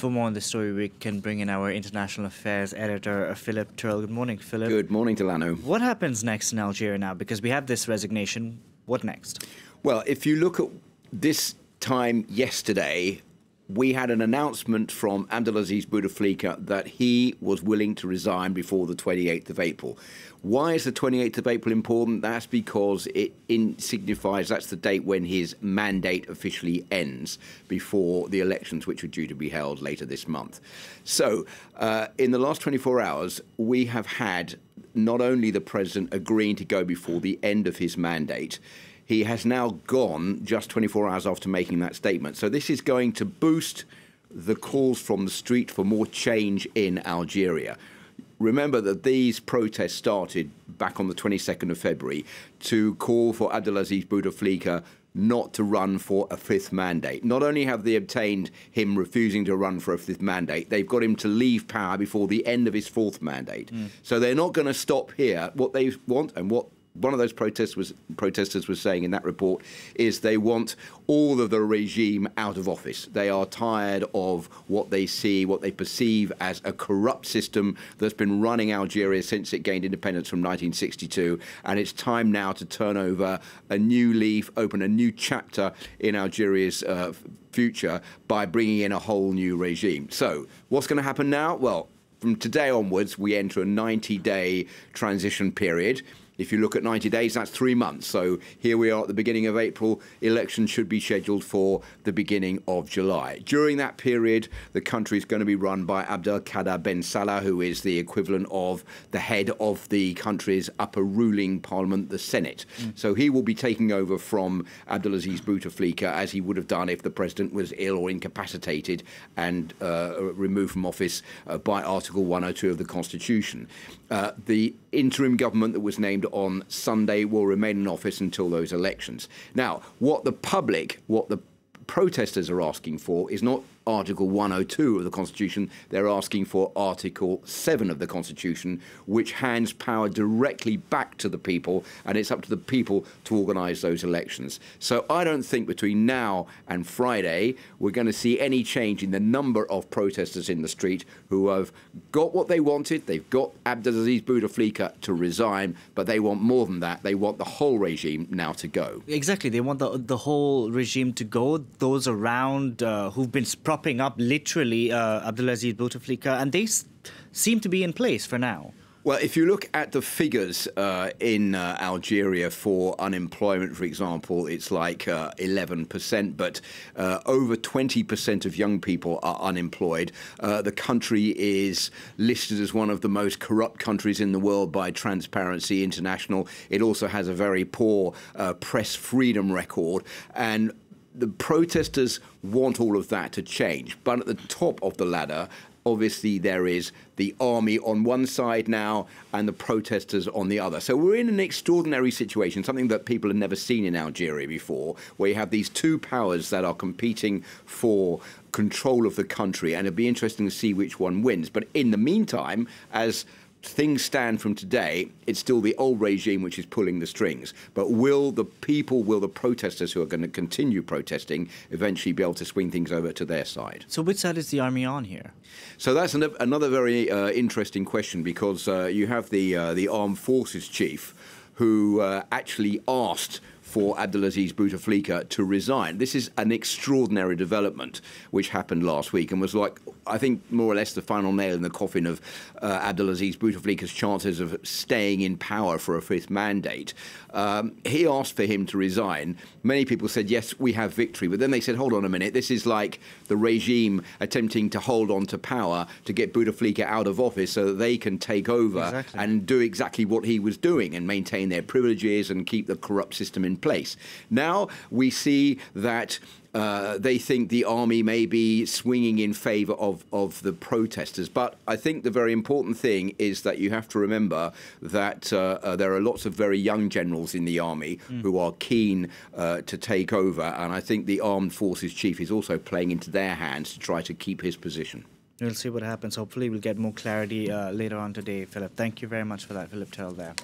For more on this story, we can bring in our international affairs editor, Philip Turle. Good morning, Philip. Good morning, Delano. What happens next in Algeria now? Because we have this resignation. What next? Well, if you look at this time yesterday, we had an announcement from Abdelaziz Bouteflika that he was willing to resign before the 28th of April. Why is the 28th of April important? That's because it signifies that's the date when his mandate officially ends before the elections, which are due to be held later this month. So in the last 24 hours, we have had not only the president agreeing to go before the end of his mandate, he has now gone just 24 hours after making that statement. So this is going to boost the calls from the street for more change in Algeria. Remember that these protests started back on the 22nd of February to call for Abdelaziz Bouteflika not to run for a fifth mandate. Not only have they obtained him refusing to run for a fifth mandate, they've got him to leave power before the end of his fourth mandate. So they're not going to stop here. What they want, and what one of those protesters was saying in that report, is they want all of the regime out of office. They are tired of what they see, what they perceive as a corrupt system that's been running Algeria since it gained independence from 1962. And it's time now to turn over a new leaf, open a new chapter in Algeria's future by bringing in a whole new regime. So what's going to happen now? Well, from today onwards, we enter a 90-day transition period. If you look at 90 days, that's 3 months. So here we are at the beginning of April. Elections should be scheduled for the beginning of July. During that period, the country is going to be run by Abdelkader Ben Salah, who is the equivalent of the head of the country's upper ruling parliament, the Senate. So he will be taking over from Abdelaziz Bouteflika, as he would have done if the president was ill or incapacitated and removed from office by Article 102 of the Constitution. The interim government that was named on Sunday will remain in office until those elections. Now, what the protesters are asking for is not Article 102 of the Constitution. They're asking for Article 7 of the Constitution, which hands power directly back to the people, and it's up to the people to organise those elections. So I don't think between now and Friday we're going to see any change in the number of protesters in the street who have got what they wanted. They've got Abdelaziz Bouteflika to resign, but they want more than that. They want the whole regime now to go. Exactly. They want the whole regime to go. Those around who've been propping up literally Abdelaziz Bouteflika, and they seem to be in place for now. Well, if you look at the figures in Algeria for unemployment, for example, it's like 11%, but over 20% of young people are unemployed. The country is listed as one of the most corrupt countries in the world by Transparency International. It also has a very poor press freedom record, and the protesters want all of that to change. But at the top of the ladder, obviously, there is the army on one side now and the protesters on the other. So we're in an extraordinary situation, something that people have never seen in Algeria before, where you have these two powers that are competing for control of the country, and it'll be interesting to see which one wins. But in the meantime, as things stand from today, it's still the old regime which is pulling the strings. But will the people, will the protesters who are going to continue protesting eventually be able to swing things over to their side? So which side is the army on here? So that's another very interesting question, because you have the armed forces chief who actually asked for Abdelaziz Bouteflika to resign. This is an extraordinary development which happened last week and was, like, I think, more or less the final nail in the coffin of Abdelaziz Bouteflika's chances of staying in power for a fifth mandate. He asked for him to resign. Many people said, yes, we have victory. But then they said, hold on a minute, this is like the regime attempting to hold on to power to get Bouteflika out of office so that they can take over and do exactly what he was doing and maintain their privileges and keep the corrupt system in place. Now we see that they think the army may be swinging in favour of the protesters. But I think the very important thing is that you have to remember that there are lots of very young generals in the army who are keen to take over. And I think the armed forces chief is also playing into their hands to try to keep his position. We'll see what happens. Hopefully we'll get more clarity later on today, Philip. Thank you very much for that, Philip Turle there.